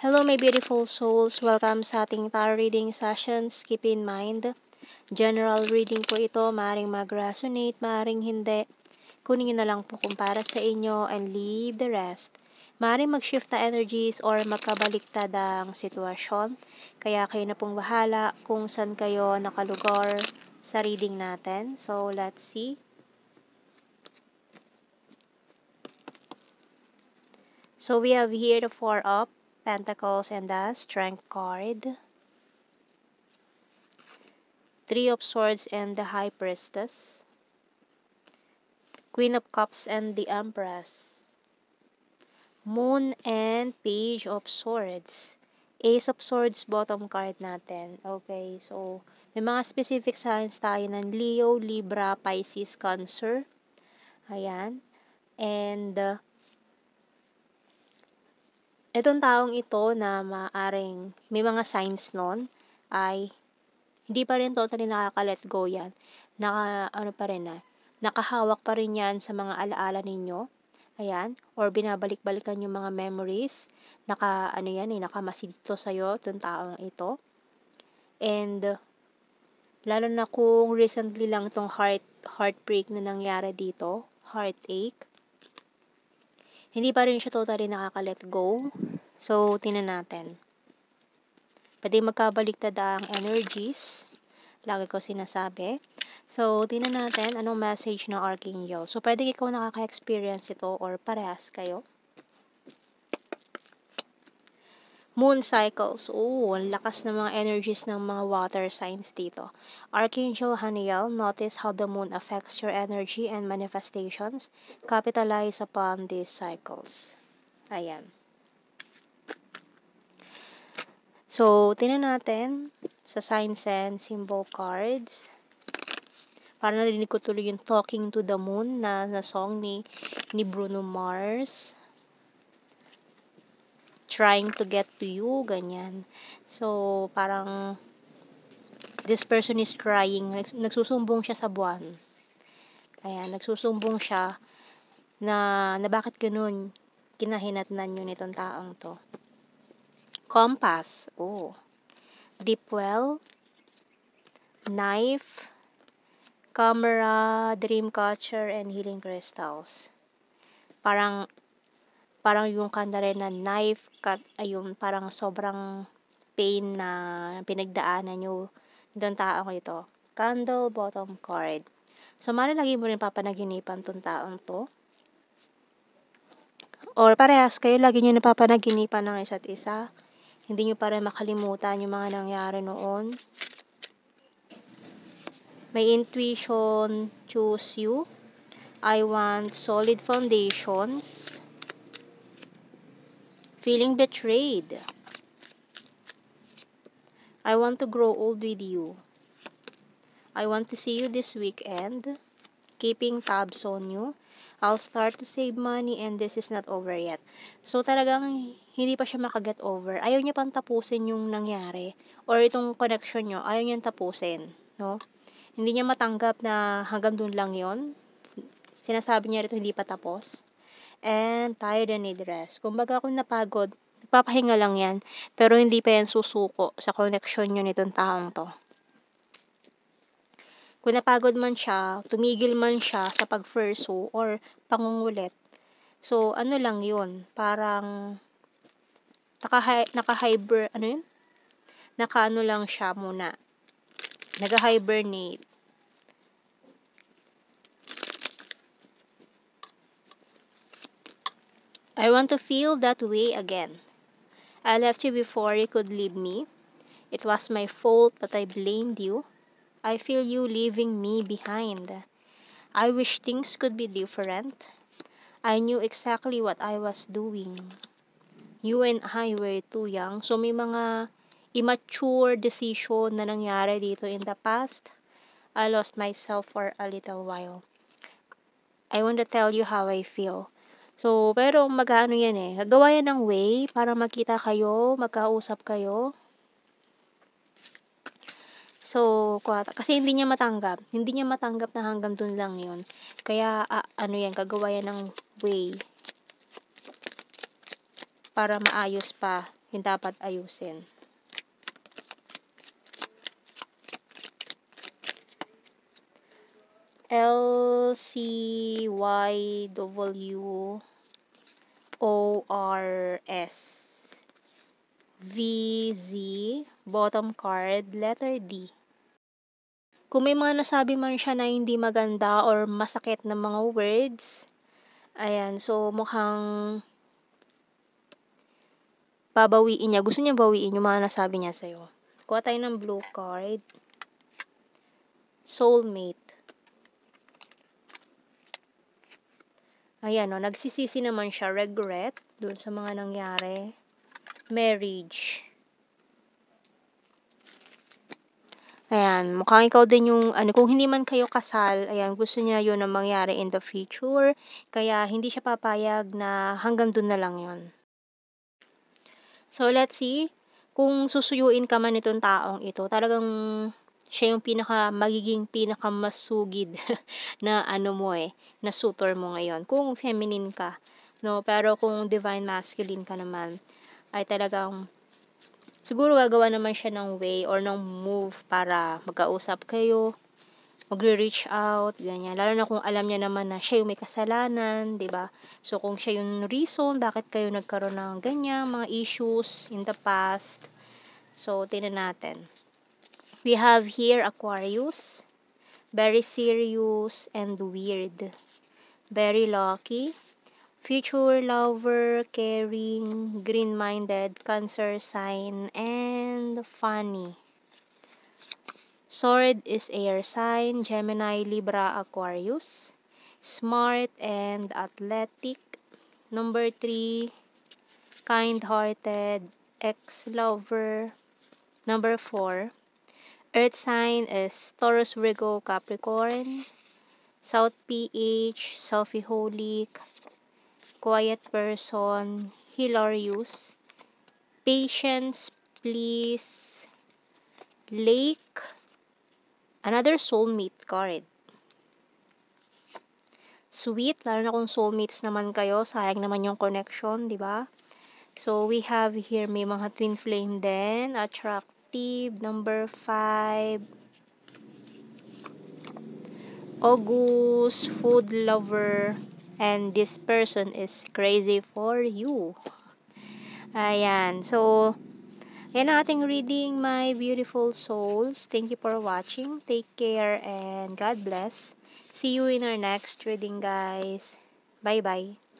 Hello my beautiful souls, welcome sa ating tarot reading sessions. Keep in mind, general reading po ito, maaaring mag-resonate, maaaring hindi. Kunin nyo na lang po kung para sa inyo and leave the rest. Maaaring mag-shift na energies or magkabaliktad ang sitwasyon. Kaya kayo na pong bahala kung saan kayo nakalugar sa reading natin. So let's see. So we have here the Four of Pentacles and the Strength card. Three of Swords and the High Priestess. Queen of Cups and the Empress. Moon and Page of Swords. Ace of Swords, bottom card natin. Okay, so may mga specific signs tayo ng Leo, Libra, Pisces, Cancer. Ayan. And itong taong ito na maaring may mga signs nun ay hindi pa rin totally nakaka-let go yan. Nakahawak pa rin yan sa mga alaala ninyo. Ayan. Or binabalik-balikan yung mga memories. Nakamasidito sa'yo, itong taong ito. And lalo na kung recently lang itong heartbreak na nangyari dito, heartache, hindi pa rin siya totally nakaka-let go. So, tingnan natin. Pwede magkabaliktad ang energies. Lagi ko sinasabi. So, tingnan natin anong message ng Archangel. So, pwede ikaw nakaka-experience ito or parehas kayo. Moon cycles. Ang lakas ng mga energies ng mga water signs dito. Archangel Haniel, notice how the moon affects your energy and manifestations. Capitalize upon these cycles. Ayan. So, tingnan natin sa signs and symbol cards. Parang narinig ko tuloy yung Talking to the Moon na song ni Bruno Mars. Trying to get to you, ganyan. So, parang this person is trying, nagsusumbong siya sa buwan. Ayan, nagsusumbong siya na bakit ganun kinahinatnan yun itong taong to. Compass. Deep well. Knife. Camera, dreamcatcher, and healing crystals. Parang yung kanda rin na knife cut, ayun, parang sobrang pain na pinagdaanan nyo doon tao ito. Candle, bottom card. So, maaaring lagi mo rin papanaginipan tong taong to. Or parehas kayo, lagi nyo napapanaginipan ng isa't isa. Hindi nyo pa rin makalimutan yung mga nangyari noon. May intuition, choose you. I want solid foundations. Feeling betrayed. I want to grow old with you. I want to see you this weekend. Keeping tabs on you. I'll start to save money and this is not over yet. So talagang hindi pa siya makaget over. Ayaw niya pang tapusin yung nangyari. Or itong connection nyo, ayaw niya tapusin. No? Hindi niya matanggap na hanggang dun lang yon. Sinasabi niya rito hindi pa tapos. And tired and need rest. Kumbaga kung napagod, papahinga lang yan. Pero hindi pa yan susuko sa connection nyo nitong taong to. Kung napagod man siya, tumigil man siya sa pag-pursue or pangungulit. So, ano lang yun? Parang naka-ano lang siya muna. Nag-hibernate. I want to feel that way again. I left you before you could leave me. It was my fault, but I blamed you. I feel you leaving me behind. I wish things could be different. I knew exactly what I was doing. You and I were too young. So may mga immature decision na nangyari dito in the past. I lost myself for a little while. I want to tell you how I feel. So, pero mag-ano yan eh. Gagawa yan ng way para magkita kayo, magkausap kayo. So, kasi hindi niya matanggap. Hindi niya matanggap na hanggang dun lang yun. Kaya, gagawa yan ng way para maayos pa yung dapat ayusin. LCYWORS VZ bottom card letter D. Kung may mga nasabi man siya na hindi maganda or masakit na mga words, ayan, so mukhang babawiin niya. Gusto niya bawiin yung mga nasabi niya sa'yo. Kuha tayo ng blue card. Soulmate. Ayan, no, nagsisisi naman siya. Regret dun sa mga nangyari. Marriage. Ayan, mukhang ikaw din yung, kung hindi man kayo kasal, ayan, gusto niya yun na mangyari in the future. Kaya, hindi siya papayag na hanggang dun na lang yun. So, let's see. Kung susuyuin ka man itong taong ito, talagang siya yung magiging pinakamasugid na na suitor mo ngayon. Kung feminine ka, no? Pero kung divine masculine ka naman, ay talagang siguro gagawa naman siya ng way or ng move para magkausap kayo, magre-reach out, ganyan. Lalo na kung alam niya naman na siya yung may kasalanan, 'di ba? So kung siya yung reason bakit kayo nagkaroon ng ganyan mga issues in the past. So tingnan natin. We have here Aquarius, very serious and weird. Very lucky. Future lover, caring, green-minded, Cancer sign, and funny. Sword is air sign, Gemini, Libra, Aquarius. Smart and athletic. Number 3, kind-hearted, ex-lover. Number 4, earth sign is Taurus, Virgo, Capricorn. South PH, selfie-holic, quiet person, hilarious. Patience, please. Lake, another soulmate card. Sweet, lalo na kung soulmates naman kayo, sayang naman yung connection, di ba? So, we have here, may mga twin flame din, attractive, number 5, August, food lover, and this person is crazy for you. Ayan, so, yan ang ating reading, my beautiful souls. Thank you for watching. Take care and God bless. See you in our next reading, guys. Bye-bye.